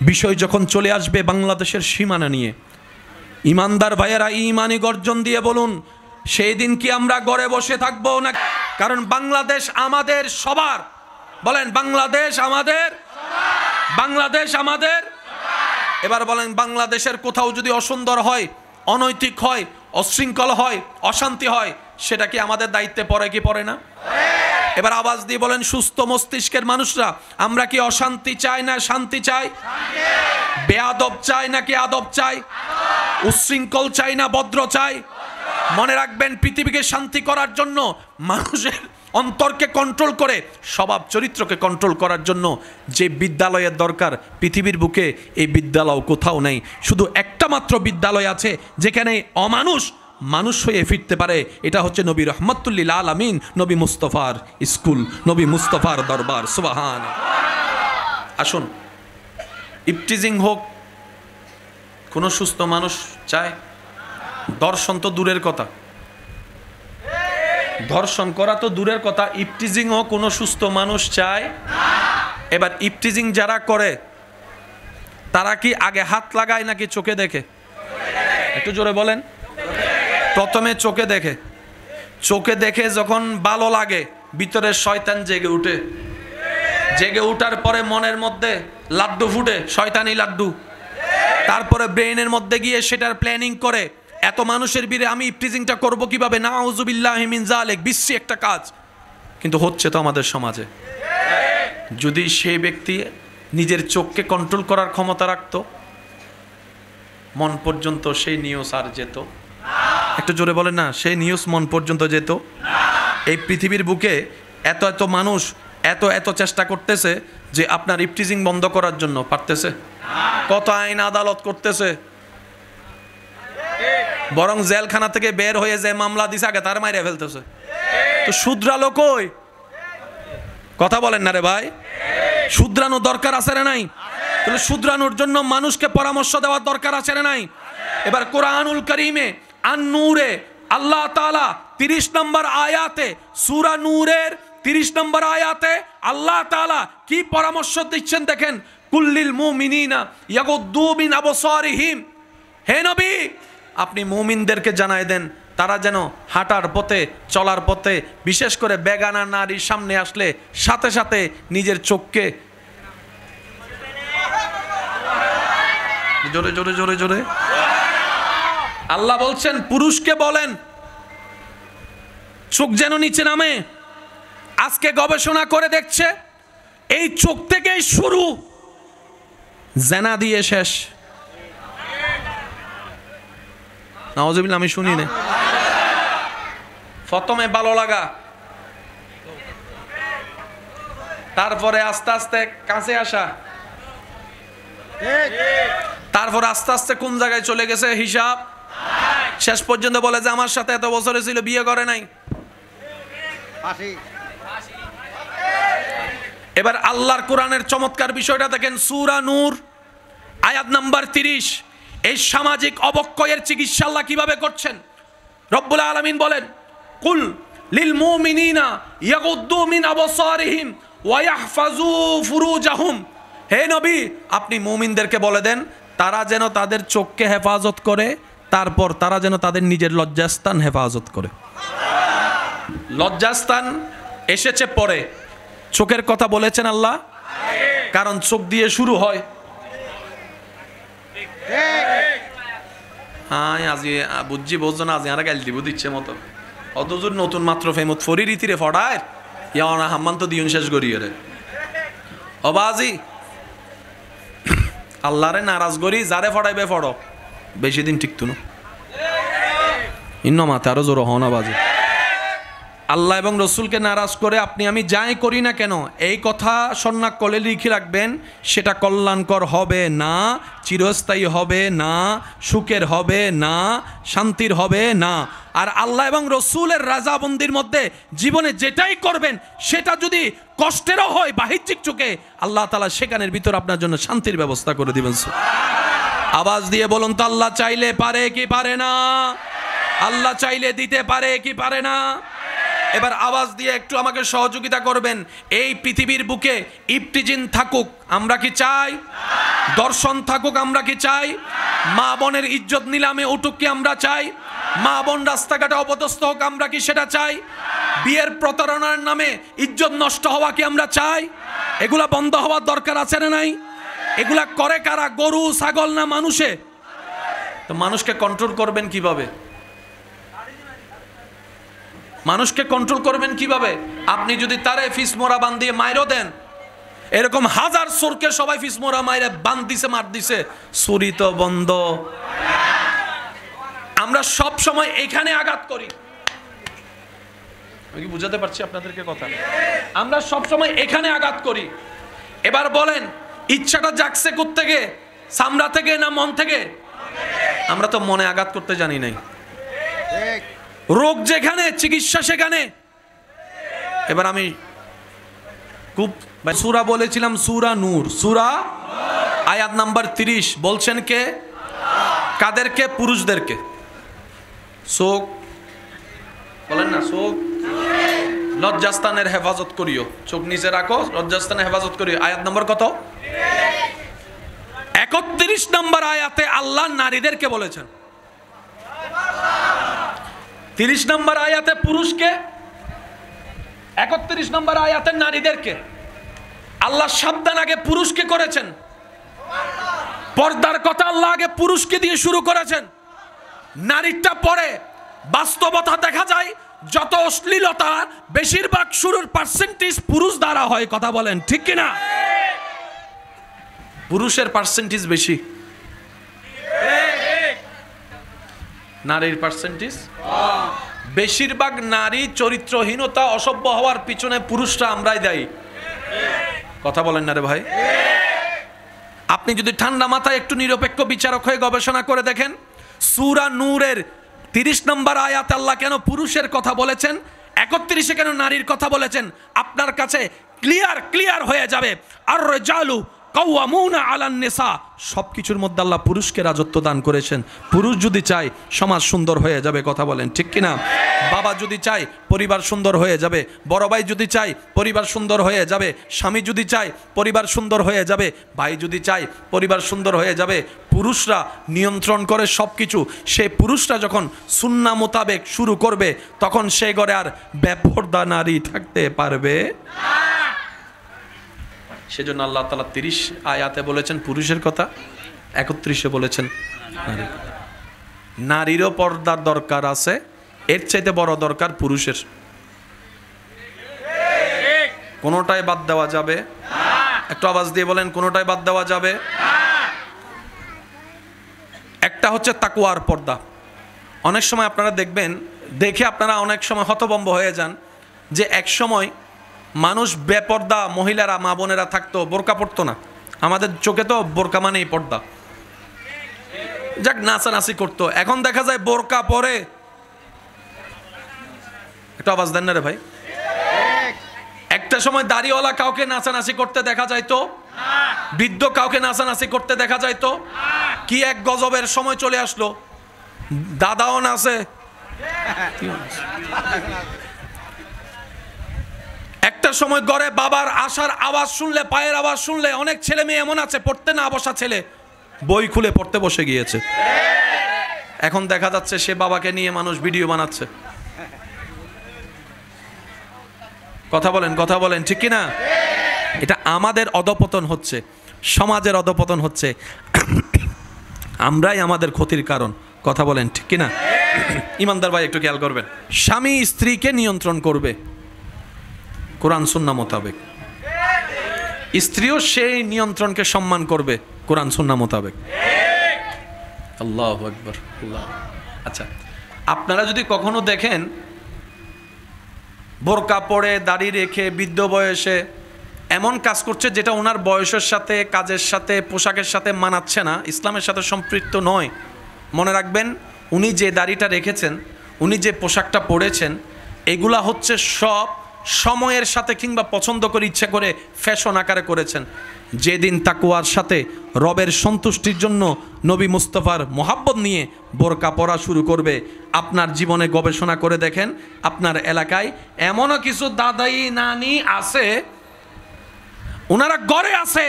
বিষয় যখন চলে আসবে বাংলাদেশের সীমানা নিয়ে, ইমানদার ভাইয়েরা ইমানি গর্জন দিয়ে বলুন সেই দিন কি আমরা ঘরে বসে থাকবো না? কারণ বাংলাদেশ আমাদের সবার। বলেন বাংলাদেশ আমাদের, বাংলাদেশ আমাদের। এবার বলেন বাংলাদেশের কোথাও যদি অসুন্দর হয়, অনৈতিক হয়, অশৃঙ্খল হয়, অশান্তি হয়, সেটা কি আমাদের দায়িত্বে পড়ে কি পড়ে না? এবার আওয়াজ দিয়ে বলেন সুস্থ মস্তিষ্কের মানুষরা, আমরা কি অশান্তি চাই না শান্তি চাই? বেয়াদব চাই নাকি আদব চাই? উচ্ছৃঙ্খল চাই না ভদ্র চাই? মনে রাখবেন পৃথিবীকে শান্তি করার জন্য, মানুষের অন্তরকে কন্ট্রোল করে স্বভাব চরিত্রকে কন্ট্রোল করার জন্য যে বিদ্যালয়ের দরকার পৃথিবীর বুকে এই বিদ্যালয় কোথাও নেই। শুধু একটা মাত্র বিদ্যালয় আছে যেখানে অমানুষ মানুষ হয়ে ফিরতে পারে। এটা হচ্ছে নবী রহমতুল্লিল আলামিন, নবী মুস্তফার স্কুল, নবী মুস্তফার দরবার। সুবহান। আসুন, ইফটিজিং হোক, কোনো সুস্থ মানুষ চায়? দর্শন তো দূরের কথা, ধর্ষণ করা তো দূরের কথা, ইফটিজিংও কোনো সুস্থ মানুষ চায়? এবার ইফটিজিং যারা করে তারা কি আগে হাত লাগায় নাকি চোখে দেখে? একটু জোরে বলেন। প্রথমে চোখে দেখে, চোখে দেখে যখন ভালো লাগে ভিতরে শয়তান জেগে উঠে, জেগে উঠার পরে মনের মধ্যে লাড্ডু ফুটে, শয়তানি লাড্ডু। তারপরে ব্রেইনের মধ্যে গিয়ে সেটার প্ল্যানিং করে, এত মানুষের ভিড়ে আমি ইফটিজিংটা করব কিভাবে, নাউযুবিল্লাহি মিন যালিক, বিশ্রী একটা কাজ। কিন্তু হচ্ছে তো আমাদের সমাজে। যদি সেই ব্যক্তি নিজের চোখকে কন্ট্রোল করার ক্ষমতা রাখতো, মন পর্যন্ত সেই নিউজ আর যেত? একটু জোরে বলেন না, সেই নিউজ মন পর্যন্ত যেত? এই পৃথিবীর বুকে এত এত মানুষ এত এত চেষ্টা করতেছে যে আপনার ইফটিজিং বন্ধ করার জন্য, পারতেছে? কত আইন আদালত করতেছে, বরং জেলখানা থেকে বের হয়ে যে মামলা দিছে আগে তার মাইরে ফেলতেছে। তো শুধরালো কই? কথা বলেন না রে ভাই। শুধরানো দরকার আছে না নাই? তাহলে শুধরানোর জন্য মানুষকে পরামর্শ দেওয়ার দরকার আছে না নাই? এবার কোরআনুল কারীমে আন-নূরে আল্লাহ তাআলা 30 নম্বর আয়াতে, সূরা নূরের 30 নম্বর আয়াতে আল্লাহ তাআলা কি পরামর্শ দিচ্ছেন দেখেন। কুল্লিল মুমিনিনা ইয়াগুদ্দু মিন আবসারিহিম, হে নবী আপনি মুমিনদেরকে জানায় দেন তারা যেন হাঁটার পথে, চলার পথে, বিশেষ করে বেগানা নারীর সামনে আসলে সাথে সাথে নিজের চোখকে, জোরে জোরে জোরে জোরে আল্লাহ বলছেন পুরুষকে বলেন চোখ যেন নিচে নামে। আজকে গবেষণা করে দেখছে এই চোখ থেকেই শুরু, জেনা দিয়ে শেষ। নাউজুবিল্লাহ, আমি শুনি না। প্রথমে ভালো লাগা, তারপরে আস্তে আস্তে কাছে আসা, তারপর আস্তে আস্তে কোন জায়গায় চলে গেছে হিসাব, শেষ পর্যন্ত বলে যে আমার সাথে এত বছরে ছিল, বিয়ে করে নাই। এবার আল্লাহর কোরআনের চমৎকার বিষয়টা দেখেন, সূরা নূর আয়াত নাম্বার 30। এই সামাজিক অবক্ষয়ের চিকিৎসা আল্লাহ কিভাবে করছেন? রব্বুল আলামিন বলেন, কুল লিল মুমিনিনা ইয়াগুদ্দু মিন আবসারিহিম ওয়া ইয়াহফাজু ফুরুজাহুম, হে নবী আপনি মুমিনদেরকে বলে দেন তারা যেন তাদের চোখকে হেফাজত করে, তারপর তারা যেন তাদের নিজের লজ্জাস্থান হেফাজত করে। লজ্জাস্থান এসেছে পরে, চোখের কথা বলেছেন আল্লাহ, কারণ চোখ দিয়ে শুরু হয়। আজি বুঝছি বোঝো না, আজি আর গাইল দিব দিচ্ছে মতো অতজুর নতুন মাত্র ফেমত ফরি রীতিরে ফড়ায় ইয়া হাম্মান তো দিন শেষ করিয়ে রে অবাজি আল্লাহরে নারাজ করি, যারে ফড়াইবে ফড়ো, বেশি দিন টিকতো না। ইন্ন মাথা আরো জোর হন বাজি। আল্লাহ এবং রসুলকে নারাজ করে আপনি আমি যাই করি না কেন, এই কথা সন্ন্যাক কলে লিখে রাখবেন, সেটা কল্যাণকর হবে না, চিরস্থায়ী হবে না, সুখের হবে না, শান্তির হবে না। আর আল্লাহ এবং রসুলের রাজাবন্দির মধ্যে জীবনে যেটাই করবেন সেটা যদি কষ্টেরও হয় বাহ্যিক চোখে, আল্লাহ তাআলা সেখানের ভিতর আপনার জন্য শান্তির ব্যবস্থা করে দিবেন। আওয়াজ দিয়ে বলুন তো, আল্লাহ চাইলে পারে কি পারে না? আল্লাহ চাইলে দিতে পারে কি পারে না? এবার আওয়াজ দিয়ে একটু আমাকে সহযোগিতা করবেন। এই পৃথিবীর বুকে ইফটিজিং থাকুক আমরা কি চাই? দর্শন থাকুক আমরা কি চাই? মা বোনের ইজ্জত নিলামে উঠুক কি আমরা চাই? মা বোন রাস্তাঘাটে অপদস্থ হোক আমরা কি সেটা চাই? বিয়ের প্রতারণার নামে ইজ্জত নষ্ট হওয়া কি আমরা চাই? এগুলা বন্ধ হওয়ার দরকার আছে না নাই? এগুলা করে কারা? গরু ছাগল না মানুষে? তো মানুষকে কন্ট্রোল করবেন কিভাবে? মানুষকে কন্ট্রোল করবেন কিভাবে? আপনি যদি তারে ফিসমোরা বান্ধিয়ে মাইরও দেন, এরকম হাজার চোরকে সবাই ফিসমোরা মাইরে বান্ধিছে, মার দিছে, চুরি তো বন্ধ। আমরা সব সময় এখানে আঘাত করি, আমি কি বুঝাতে পারছি আপনাদেরকে কথা? আমরা সব সময় এখানে আঘাত করি। এবার বলেন ইচ্ছাটা জাগছে কোত্থেকে? চামড়া থেকে না মন থেকে? আমরা তো মনে আঘাত করতে জানি নাই। রোগ যেখানে চিকিৎসা সেখানে। এবার আমি খুব সূরা বলেছিলাম, সূরা নূর, সূরা আয়াত নাম্বার 30 বলছেন কে? কাদেরকে? পুরুষদেরকে। চোখ বলেন না, চোখ লজ্জাস্থানের হেফাজত করিও, চোখ নিচে রাখো, লজ্জাস্থানের হেফাজত করিও। আয়াত নম্বর কত? 31 নম্বর আয়াতে আল্লাহ নারীদেরকে বলেছেন। 30 নম্বর আয়াতে পুরুষকে, 31 নম্বর আয়াতে নারীদেরকে। আল্লাহ সাবধান আগে পুরুষকে করেছেন। পর্দার কথা আল্লাহ আগে পুরুষকে দিয়ে শুরু করেছেন, নারীটা পরে। বাস্তবতা দেখা যায় যত অশ্লীলতা বেশিরভাগ শুরুর পার্সেন্টেজ পুরুষ দ্বারা হয়। কথা বলেন ঠিক কিনা? পুরুষের পার্সেন্টেজ বেশি, নারীর পার্সেন্টেজ। বেশিরভাগ নারী চরিত্রহীনতা, অসভ্য হওয়ার পিছনে পুরুষরা আমরাই দায়ী। কথা বলেন না রে ভাই? আপনি যদি ঠান্ডা মাথায় একটু নিরপেক্ষ বিচারক হয়ে গবেষণা করে দেখেন, সূরা নূরের 30 নম্বর আয়াত আল্লাহ কেন পুরুষের কথা বলেছেন, 31-এ কেন নারীর কথা বলেছেন, আপনার কাছে ক্লিয়ার হয়ে যাবে। আর রিজালু কাওয়ামুনা আলান নিসা, সবকিছুর মধ্যে আল্লাহ পুরুষকে রাজত্ব দান করেছেন। পুরুষ যদি চায় সমাজ সুন্দর হয়ে যাবে। কথা বলেন ঠিক কিনা? বাবা যদি চায় পরিবার সুন্দর হয়ে যাবে, বড় ভাই যদি চায় পরিবার সুন্দর হয়ে যাবে, স্বামী যদি চায় পরিবার সুন্দর হয়ে যাবে, ভাই যদি চায় পরিবার সুন্দর হয়ে যাবে। পুরুষরা নিয়ন্ত্রণ করে সব কিছু। সেই পুরুষরা যখন সুন্নাহ মোতাবেক শুরু করবে, তখন সেই ঘরে আর বেপরদা নারী থাকতে পারবে না। সেজন্য আল্লাহ তাআলা 30 আয়াতে বলেছেন পুরুষের কথা, 31-এ বলেছেন নারীর কথা। নারীরও পর্দার দরকার আছে, এর চাইতে বড় দরকার পুরুষের। কোনোটাই বাদ দেওয়া যাবে না। একটু আওয়াজ দিয়ে বলেন, কোনোটাই বাদ দেওয়া যাবে না। একটা হচ্ছে তাকওয়ার পর্দা। অনেক সময় আপনারা দেখবেন, দেখে আপনারা অনেক সময় হতভম্ব হয়ে যান যে এক সময় মানুষ বেপর্দা মহিলারা, মা বোনেরা থাকতো, বোরকা পড়তো না। আমাদের চোখে তো বোরকা মানেই পর্দা, যাক নাচানাচি করতো। এখন দেখা যায় বোরকা পরে, একটু আওয়াজ দেন না রে ভাই। একটা সময় দাড়িওয়ালা কাউকে নাচানাচি করতে দেখা যাইতো, বৃদ্ধ কাউকে নাচানাচি করতে দেখা যাইতো। কি এক গজবের সময় চলে আসলো, দাদাও নাচে। একটা সময় ঘরে বাবার আসার আওয়াজ শুনলে, পায়ের আওয়াজ শুনলে, অনেক ছেলে মেয়ে এমন আছে পড়তে না বসা ছেলে বই খুলে পড়তে বসে গিয়েছে। এখন দেখা যাচ্ছে সে বাবাকে নিয়ে মানুষ ভিডিও বানাচ্ছে। কথা বলেন ঠিক কিনা? এটা আমাদের অধপতন হচ্ছে, সমাজের অধপতন হচ্ছে। আমরাই আমাদের ক্ষতির কারণ। কথা বলেন ঠিক কিনা? ইমানদার ভাই একটু খেয়াল করবেন, স্বামী স্ত্রীকে নিয়ন্ত্রণ করবে কোরআন সুন্নাহ মোতাবেক, স্ত্রীও সেই নিয়ন্ত্রণকে সম্মান করবে কোরআন সুন্নাহ মোতাবেক। আল্লাহু আকবার, আল্লাহ। আচ্ছা, আপনারা যদি কখনো দেখেন বোরকা পরে দাড়ি রেখে বৃদ্ধ বয়সে এমন কাজ করছে যেটা ওনার বয়সের সাথে, কাজের সাথে, পোশাকের সাথে মানাচ্ছে না, ইসলামের সাথে সম্পৃক্ত নয়, মনে রাখবেন উনি যে দাড়িটা রেখেছেন, উনি যে পোশাকটা পরেছেন, এগুলা হচ্ছে সব সময়ের সাথে কিংবা পছন্দ করে, ইচ্ছা করে, ফ্যাশন আকারে করেছেন। যেদিন তাকওয়ার সাথে রবের সন্তুষ্টির জন্য নবী মুস্তাফার মোহাব্বত নিয়ে বোরকা পরা শুরু করবে, আপনার জীবনে গবেষণা করে দেখেন, আপনার এলাকায় এমনও কিছু দাদাই নানি আছে, ওনারা ঘরে আছে,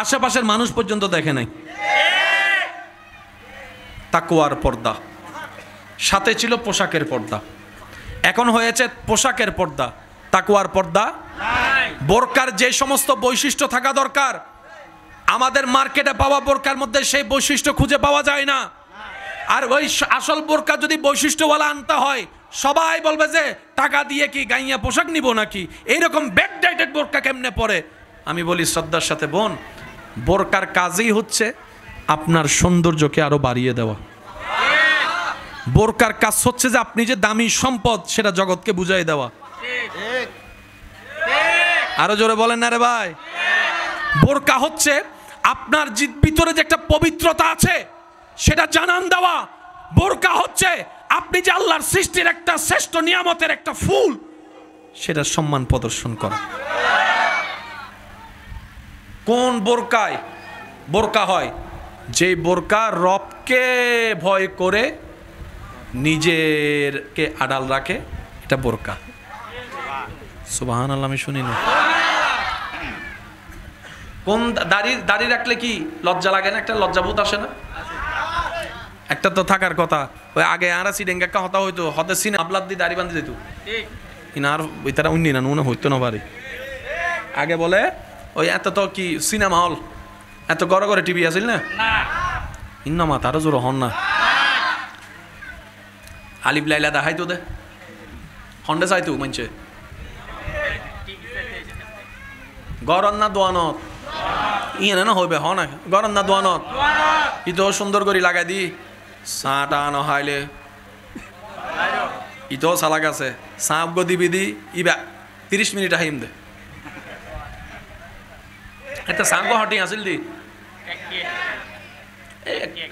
আশেপাশের মানুষ পর্যন্ত দেখে নাই। তাকওয়ার পর্দা সাথে ছিল পোশাকের পর্দা, এখন হয়েছে পোশাকের পর্দা, তাকওয়ার পর্দা নাই। বোরকার যে সমস্ত বৈশিষ্ট্য থাকা দরকার, আমাদের মার্কেটে পাওয়া বোরকার মধ্যে সেই বৈশিষ্ট্য খুঁজে পাওয়া যায় না। আর ওই আসল বোরকা যদি বৈশিষ্ট্যওয়ালা আনতে হয়, সবাই বলবে যে টাকা দিয়ে কি গাইয়া পোশাক নিব নাকি, এইরকম ব্যাকডেটেড বোরকা কেমনে পরে। আমি বলি শ্রদ্ধার সাথে, বোন, বোরকার কাজই হচ্ছে আপনার সৌন্দর্যকে আরো বাড়িয়ে দেওয়া। বোরকার কাজ হচ্ছে যে আপনি যে দামি সম্পদ সেটা জগৎকে বুঝাই দেওয়া। আরো জোরে বলেন না রে ভাই। বোরকা হচ্ছে আপনার ভিতরে যে একটা পবিত্রতা আছে সেটা জানান দেওয়া। বোরকা হচ্ছে আপনি যে আল্লাহর সৃষ্টির একটা শ্রেষ্ঠ নিয়ামতের একটা ফুল, সেটার সম্মান প্রদর্শন করা। কোন বোরকায় বোরকা হয়? যে বোরকা রবকে ভয় করে নিজেরকে আড়াল রাখে, এটা বোরকা। সুবহানাল্লাহ, আমি শুনি না। কোন দাড়ি রাখলে কি লজ্জা লাগে না? একটা লজ্জাবোধ আসে না? একটা তো থাকার কথা। ওই আগে আরা সিডেঙ্গা হতা হইতো, হতে সিনে আবলাদ দিয়ে দাড়ি বান্ধি দিত, ইনার তারা উন্নি না নুনে হইতো না পারি। আগে বলে ওই এত তো কি সিনেমা হল, এত গড় গড়ে টিভি আছিল না, ইন্না মা তারও জোর হন না। আলিফ লাইলা দেখাই তো দে হন্ডে চাইতো মানছে গরম না দোয়ানত ইয়ে না হইবে হ না গরম না দোয়ানত ইতো সুন্দর করে লাগাই দি চাটা আনো হাইলে ইতো চালাক আছে চাপ গো দিবি দি ইবা 30 মিনিট আহিম দে একটা সাঙ্গ হটিং আছিল দি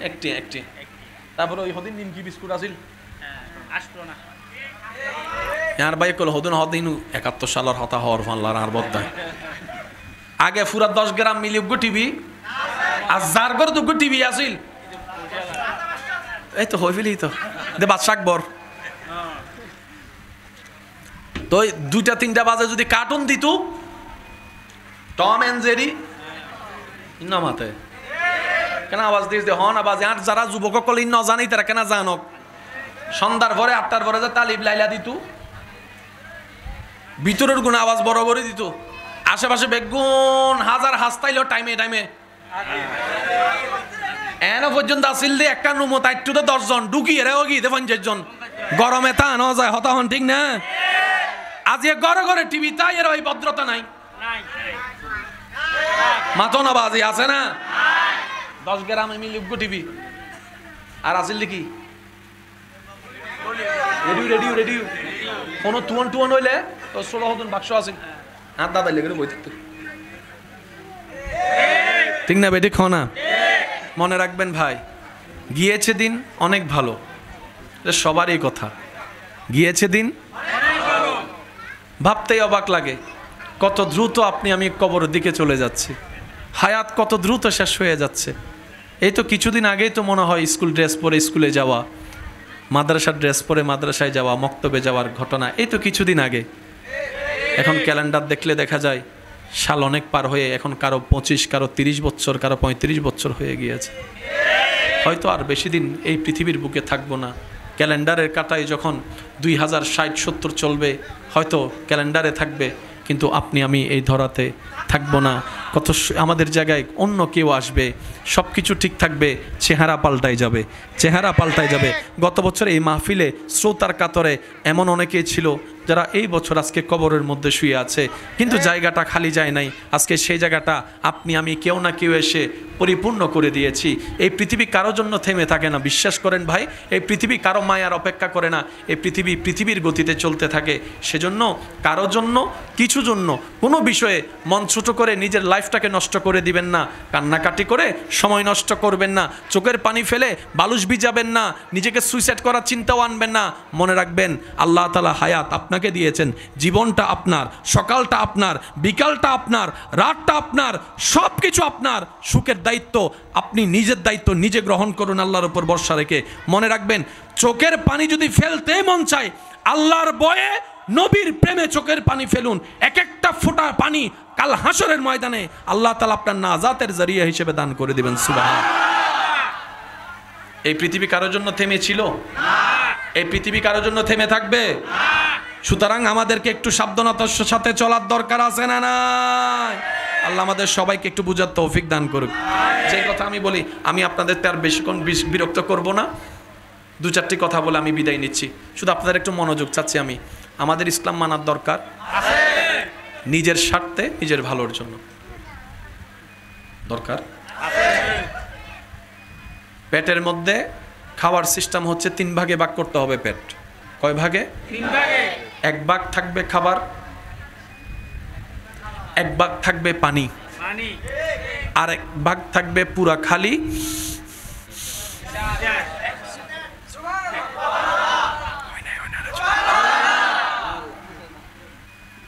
একটি তারপরে ওই হদিন নিমকি বিস্কুট আছিল আসলো না ইয়ার ভাই কল হদিন 71 সালের হতা হওয়ার ফানলার আর বদ্দায় আগে পুরা 10 গ্রাম মিলিউগ টিভি আর যার ঘর দুগো টিভি আছিল এই তো হইলি তো দে বাদশাক বর তো 2টা-3টা বাজে যদি কার্টুন দিত টম এন্ড জেরি ইন্না মাতে কেন আওয়াজ দিস দে হন আওয়াজ আর যারা যুবক কল ইন্ন জানি তারা কেন জানক সন্ধ্যার পরে 8টার পরে যে তালিব লাইলা দিত ভিতরের গুণ আওয়াজ বড় করে দিত আশেপাশে বেগুন হাজার হাসতাইলো টাইমে এন পর্যন্ত আসিল দিয়ে একটা রুমো তাইটু তো 10 জন ঢুকিয়ে রে ওগি দে 50 জন গরমে তা ন যায় হতা হন ঠিক না আজ এ ঘরে ঘরে টিভি তাই এর ওই ভদ্রতা নাই মাতো না বাজি আছে না 10 গ্রামে মিলিউগ টিভি আর আসিল দেখি রেডিও কোনো টুয়ান হইলে তো 16 হতন বাক্স আছে হাত দাদা লেগে বই থাকতো ঠিক না বেটি খানা মনে রাখবেন ভাই গিয়েছে দিন অনেক ভালো সবারই কথা গিয়েছে দিন ভাবতেই অবাক লাগে কত দ্রুত আপনি আমি কবরের দিকে চলে যাচ্ছি হায়াত কত দ্রুত শেষ হয়ে যাচ্ছে এই তো কিছুদিন আগেই তো মনে হয় স্কুল ড্রেস পরে স্কুলে যাওয়া মাদ্রাসার ড্রেস পরে মাদ্রাসায় যাওয়া মক্তবে যাওয়ার ঘটনা এই তো কিছুদিন আগে এখন ক্যালেন্ডার দেখলে দেখা যায় সাল অনেক পার হয়ে এখন কারো 25 কারো 30 বছর কারো 35 বছর হয়ে গিয়েছে হয়তো আর বেশি দিন এই পৃথিবীর বুকে থাকবো না ক্যালেন্ডারের কাটায় যখন 2060-70 চলবে হয়তো ক্যালেন্ডারে থাকবে কিন্তু আপনি আমি এই ধরাতে থাকবো না কত আমাদের জায়গায় অন্য কেউ আসবে সব কিছু ঠিক থাকবে চেহারা পাল্টাই যাবে গত বছর এই মাহফিলে শ্রোতার কাতরে এমন অনেকেই ছিল যারা এই বছর আজকে কবরের মধ্যে শুয়ে আছে কিন্তু জায়গাটা খালি যায় নাই আজকে সেই জায়গাটা আপনি আমি কেউ না কেউ এসে পরিপূর্ণ করে দিয়েছি এই পৃথিবী কারোর জন্য থেমে থাকে না বিশ্বাস করেন ভাই এই পৃথিবী কারো মায়ার অপেক্ষা করে না এই পৃথিবীর গতিতে চলতে থাকে সেজন্য কারো জন্য কিছু জন্য কোনো বিষয়ে মন ছোট করে নিজের লাইফটাকে নষ্ট করে দিবেন না কান্নাকাটি করে সময় নষ্ট করবেন না চোখের পানি ফেলে বালুশ ভিজাবেন না নিজেকে সুইসাইড করার চিন্তাও আনবেন না মনে রাখবেন আল্লাহ তাআলা হায়াত আপনাকে দিয়েছেন জীবনটা আপনার সকালটা আপনার বিকালটা আপনার রাতটা আপনার সব কিছু আপনার সুখের দায়িত্ব আপনি নিজের দায়িত্ব নিজে গ্রহণ করুন আল্লাহর উপর ভরসা রেখে মনে রাখবেন চোখের পানি যদি ফেলতে মন চায় আল্লাহর ভয়ে নবীর প্রেমে চোখের পানি ফেলুন এক একটা ফোঁটা পানি কাল হাসরের ময়দানে আল্লাহ তাআলা আপনার নাজাতের জরিয়া হিসেবে দান করে দিবেন সুবহান এই পৃথিবী কারোর জন্য থেমেছিল এই পৃথিবী কারোর জন্য থেমে থাকবে সুতরাং আমাদেরকে একটু সাবধানতার সাথে চলার দরকার আছে না নাই আল্লাহ আমাদের সবাইকে একটু বুঝার তৌফিক দান করুক যে কথা আমি বলি আমি আপনাদের আর বেশিক্ষণ বিরক্ত করব না 2-4টি কথা বলে আমি বিদায় নিচ্ছি শুধু আপনাদের একটু মনোযোগ চাচ্ছি আমি আমাদের ইসলাম মানার দরকার নিজের স্বার্থে নিজের ভালোর জন্য দরকার পেটের মধ্যে খাওয়ার সিস্টেম হচ্ছে 3 ভাগে ভাগ করতে হবে পেট কয় ভাগে 3 ভাগে 1 ভাগ থাকবে খাবার 1 ভাগ থাকবে পানি আর 1 ভাগ থাকবে পুরা খালি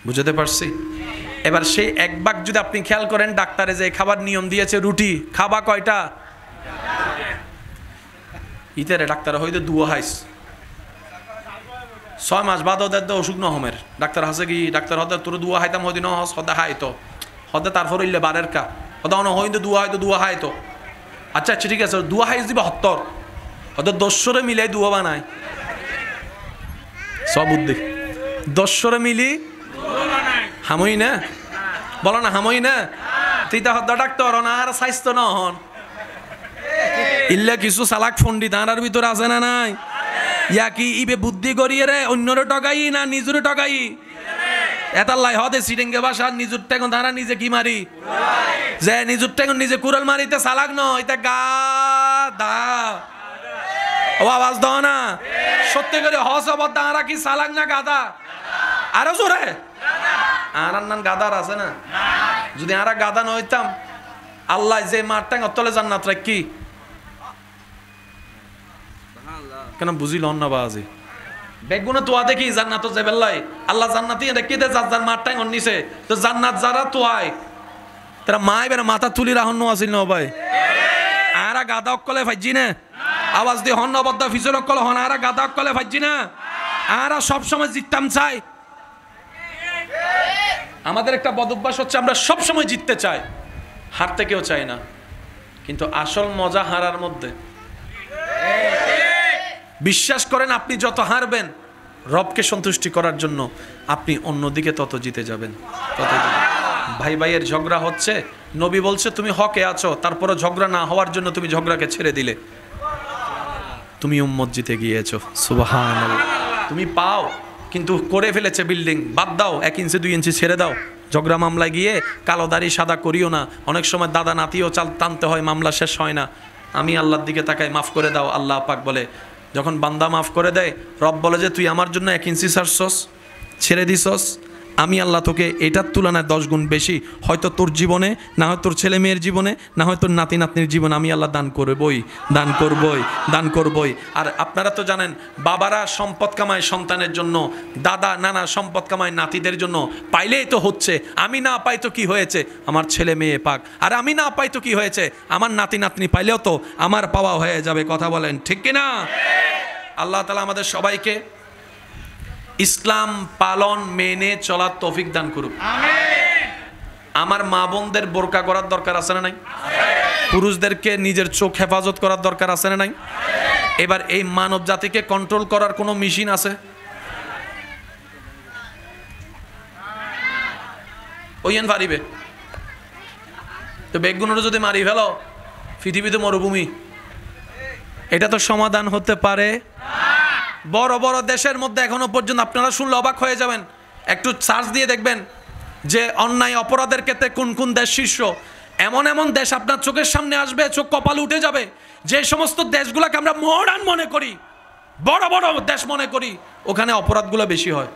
বুঝতে পারছি? এবার সেই এক ভাগ যদি আপনি খেয়াল করেন, ডাক্তারে যে খাবার নিয়ম দিয়েছে রুটি খাবা কয়টা, ইতারে ডাক্তার হয়তো দুয়া হাইস 6 মাস বাদ ওদের তো অসুখ নহমের ডাক্তার হাসে কি ডাক্তার হতে তোর দুয়া হাইতাম হয়তো নহস হতে হাইতো হতে তারপর হইলে বারের কা হতে হয়তো দুয়া হাইতো। আচ্ছা আচ্ছা ঠিক আছে, দুয়া হাইস দিবা 70 হয়তো 10 মিলাই দুয়া বানায় সব বুদ্ধি 10 মিলি হামই না বলো না হামই না তুই তা হদ্দা ডাক্তার না আর স্বাস্থ্য ন হন ইল্লা কিছু সালাক ফন্ডি তার ভিতরে আছে না নাই? ইয়া কি ইবে বুদ্ধি করিয়ে রে অন্যরে টকাই না নিজুরে টকাই? এটার লাই হদে সিটিংকে বাসা নিজুর টেকন তারা নিজে কি মারি যে নিজুর টেকন নিজে কুড়াল মারিতে সালাক ন এটা গা দা ও আওয়াজ দাও না সত্যি করে হস অবদ তারা কি সালাক না গাদা? আরো জোরে আর নান গাদার আছে না? যদি আরা গাদা না হইতাম আল্লাহ যে মারটাং অতলে জান্নাত রাখি কেন বুঝিল না বাজি বেগুনা তোয়া দেখি জান্নাত যাবেল্লাই আল্লাহ জান্নাতি দেখি দে যার মারটাং নিছে তো জান্নাত যারা তোয়ায় তারা মাই বের মাথা তুলি রাহন্ন আছিল না ভাই আরা গাদা অকলে ফাইজি না আওয়াজ দি হন অবদ্দা ফিজল অকল হন আরা গাদা অকলে ফাইজি না আরা সব সময় জিততাম চাই। আমাদের একটা বদ অভ্যাস হচ্ছে আমরা সব সময় জিততে চাই, হারতে কেউ চাই না, কিন্তু আসল মজা হারার মধ্যে। বিশ্বাস করেন আপনি যত হারবেন রবকে সন্তুষ্টি করার জন্য আপনি অন্যদিকে তত জিতে যাবেন। ভাই ভাইয়ের ঝগড়া হচ্ছে, নবী বলছে তুমি হকে আছো, তারপরে ঝগড়া না হওয়ার জন্য তুমি ঝগড়াকে ছেড়ে দিলে, তুমি উম্মত জিতে গিয়েছো। সুবহানাল্লাহ। তুমি পাও কিন্তু করে ফেলেছে বিল্ডিং, বাদ দাও, 1 ইঞ্চি 2 ইঞ্চি ছেড়ে দাও। ঝগড়া মামলায় গিয়ে কালো দাড়ি সাদা করিও না। অনেক সময় দাদা নাতিও চাল টানতে হয়, মামলা শেষ হয় না। আমি আল্লাহর দিকে তাকাই, মাফ করে দাও। আল্লাহ পাক বলে, যখন বান্দা মাফ করে দেয়, রব বলে যে তুই আমার জন্য 1 ইঞ্চি ছাড়ছস, ছেড়ে দিছস, আমি আল্লাহ তোকে এটার তুলনায় 10 গুণ বেশি, হয়তো তোর জীবনে, না হয় তোর ছেলে মেয়ের জীবনে, না হয় তোর নাতি নাতনির জীবনে আমি আল্লাহ দান করবই, দান করবই, দান করবই। আর আপনারা তো জানেন, বাবারা সম্পদ কামায় সন্তানের জন্য, দাদা নানা সম্পদ কামায় নাতিদের জন্য। পাইলেই তো হচ্ছে, আমি না পাই তো কি হয়েছে, আমার ছেলে মেয়ে পাক। আর আমি না পাই তো কি হয়েছে, আমার নাতি নাতনি পাইলেও তো আমার পাওয়া হয়ে যাবে। কথা বলেন ঠিক কিনা? আল্লাহ তাআলা আমাদের সবাইকে ইসলাম পালন মেনে চলার তৌফিক দান করুক। আমিন। আমার মা বোনদের বোরকা করার দরকার আছে না নাই? পুরুষদেরকে নিজের চোখ হেফাজত করার দরকার আছে না নাই? এবার এই মানব জাতিকে কন্ট্রোল করার কোনো মেশিন আছে? ওইন পারিবে তো বেগুনের যদি মারি ফেলো, পৃথিবীতে মরুভূমি, এটা তো সমাধান হতে পারে। বড় বড় দেশের মধ্যে এখনো পর্যন্ত আপনারা শুনলে অবাক হয়ে যাবেন, একটু সার্চ দিয়ে দেখবেন যে অন্যায় অপরাধের ক্ষেত্রে কোন কোন দেশ শীর্ষ। এমন এমন দেশ আপনার চোখের সামনে আসবে, চোখ কপাল উঠে যাবে। যে সমস্ত দেশগুলোকে আমরা মডার্ন মনে করি, বড় বড় দেশ মনে করি, ওখানে অপরাধগুলো বেশি হয়।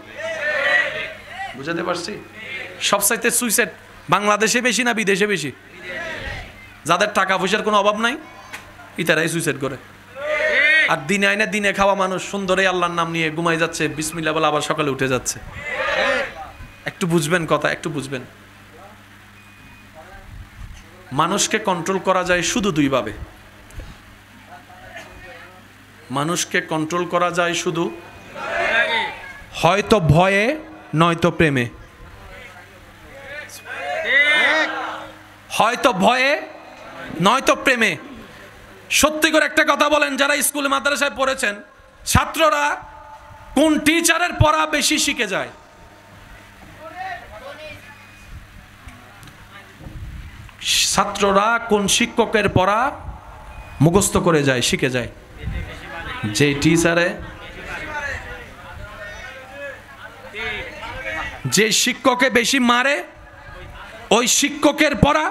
বুঝাতে পারছি? সবচাইতে সুইসাইড বাংলাদেশে বেশি না বিদেশে বেশি? যাদের টাকা পয়সার কোনো অভাব নাই, ইতারাই সুইসাইড করে। আর দিনে আইনে দিনে খাওয়া মানুষ সুন্দরে আল্লাহর নাম নিয়ে ঘুমাই যাচ্ছে, বিসমিল্লাহ বলে আবার সকালে উঠে যাচ্ছে। একটু বুঝবেন কথা, একটু বুঝবেন। মানুষকে কন্ট্রোল করা যায় শুধু 2 ভাবে। মানুষকে কন্ট্রোল করা যায় শুধু হয়তো ভয়ে, নয়তো প্রেমে। হয়তো ভয়ে, নয়তো প্রেমে। সত্যি করে একটা কথা বলেন, যারা স্কুল মাদ্রাসায় পড়েছেন, ছাত্ররা কোন টিচারের পড়া বেশি শিখে যায়? ছাত্ররা কোন শিক্ষকের পড়া মুখস্থ করে যায়, শিখে যায়? যে টিচারে, যে শিক্ষকে বেশি মারে, ওই শিক্ষকের পড়া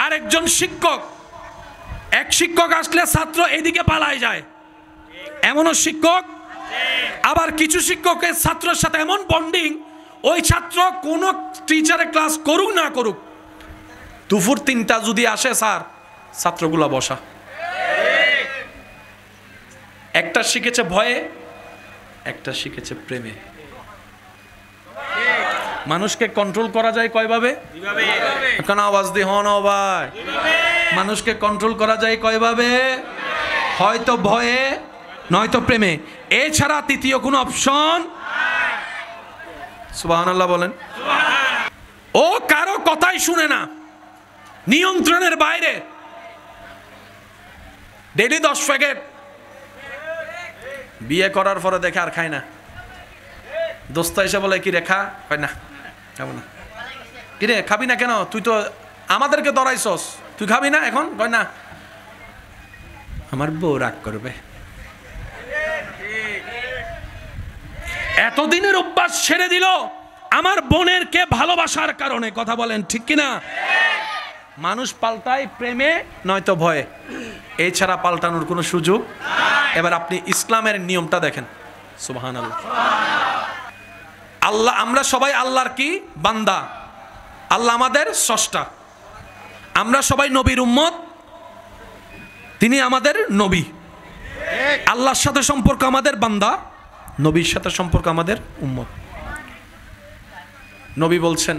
আরেকজন শিক্ষক, এক শিক্ষক আসলে ছাত্র এদিকে পালায় যায়, এমনও শিক্ষক। আবার কিছু শিক্ষকের ছাত্রের সাথে এমন বন্ডিং, ওই ছাত্র কোনো টিচারে ক্লাস করুক না করুক, দুপুর 3টা যদি আসে স্যার, ছাত্রগুলা বসা। একটা শিখেছে ভয়ে, একটা শিখেছে প্রেমে। মানুষকে কন্ট্রোল করা যায় কয়ভাবে? এখন আওয়াজ দিয়ে হন ভাই, মানুষকে কন্ট্রোল করা যায় কয়ভাবে? হয়তো ভয়ে, নয়তো প্রেমে, এছাড়া তৃতীয় কোনো অপশন। সুবহানাল্লাহ বলেন। ও কারো কথাই শুনে না, নিয়ন্ত্রণের বাইরে, ডেইলি 10 প্যাকেট, বিয়ে করার পরে দেখে আর খায় না। দোস্ত এসে বলে কি রেখা, কয় না খাবো না। কিরে খাবি না কেন? তুই তো আমাদেরকে ধরাইছস, তুই খাবি না এখন? কয় না, আমার বউ রাগ করবে। এতদিনের অভ্যাস ছেড়ে দিল আমার বোনের কে ভালোবাসার কারণে। কথা বলেন ঠিক কিনা? মানুষ পাল্টায় প্রেমে নয়তো ভয়ে, এছাড়া পাল্টানোর কোনো সুযোগ। এবার আপনি ইসলামের নিয়মটা দেখেন। সুবহানাল্লাহ। আল্লাহ, আমরা সবাই আল্লাহর কি বান্দা, আল্লাহ আমাদের স্রষ্টা, আমরা সবাই নবীর উম্মত, তিনি আমাদের নবী। আল্লাহর সাথে সম্পর্ক আমাদের বান্দা, নবীর সাথে সম্পর্ক আমাদের উম্মত। নবী বলছেন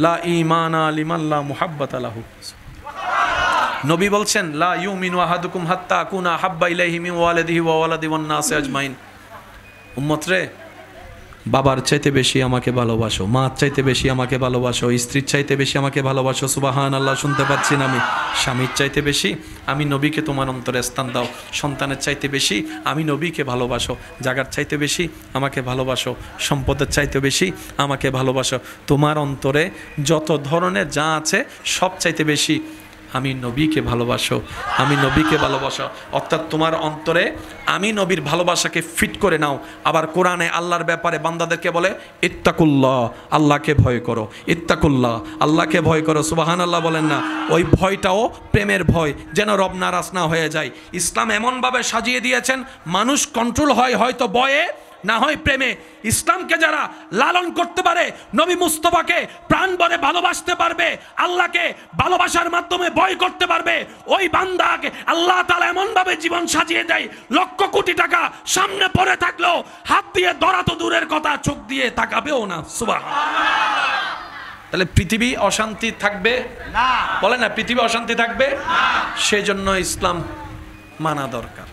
লা ঈমানা লিমান লা মুহাব্বাতা লাহু। নবী বলছেন লা ইউমিনু আহাদুকুম হাত্তা আকুনা হাব্বা ইলাইহি মিন ওয়ালিদিহি ওয়া ওয়ালাদি ওয়ান নাসি আজমাইন। উম্মত রে, বাবার চাইতে বেশি আমাকে ভালোবাসো, মার চাইতে বেশি আমাকে ভালোবাসো, স্ত্রীর চাইতে বেশি আমাকে ভালোবাসো। সুবহানাল্লাহ, শুনতে পাচ্ছি না আমি? স্বামীর চাইতে বেশি আমি নবীকে তোমার অন্তরে স্থান দাও, সন্তানের চাইতে বেশি আমি নবীকে ভালোবাসো, জাগার চাইতে বেশি আমাকে ভালোবাসো, সম্পদের চাইতে বেশি আমাকে ভালোবাসো, তোমার অন্তরে যত ধরনের যা আছে সব চাইতে বেশি আমি নবীকে ভালোবাসো, আমি নবীকে ভালোবাসো। অর্থাৎ তোমার অন্তরে আমি নবীর ভালোবাসাকে ফিট করে নাও। আবার কোরআনে আল্লাহর ব্যাপারে বান্দাদেরকে বলে ইত্তাকুল্লাহ, আল্লাহকে ভয় করো, ইত্তাকুল্লাহ, আল্লাহকে ভয় করো। সুবহানাল্লাহ বলেন না? ওই ভয়টাও প্রেমের ভয়, যেন রব নারাজ না হয়ে যায়। ইসলাম এমনভাবে সাজিয়ে দিয়েছেন মানুষ কন্ট্রোল হয় হয়তো ভয়ে, না হয় প্রেমে। ইসলামকে যারা লালন করতে পারে, নবী মুস্তাফাকে প্রাণ ভরে ভালোবাসতে পারবে, আল্লাহকে ভালোবাসার মাধ্যমে ভয় করতে পারবে, ওই বান্দাকে আল্লাহ তাআলা এমন ভাবে জীবন সাজিয়ে দেয়, লক্ষ কোটি টাকা সামনে পড়ে থাকলেও হাত দিয়ে ধরা তো দূরের কথা, চোখ দিয়ে তাকাবেও না। সুবহানাল্লাহ। তাহলে পৃথিবী অশান্তি থাকবে না? বলে না পৃথিবী অশান্তি থাকবে না। সেজন্য ইসলাম মানা দরকার।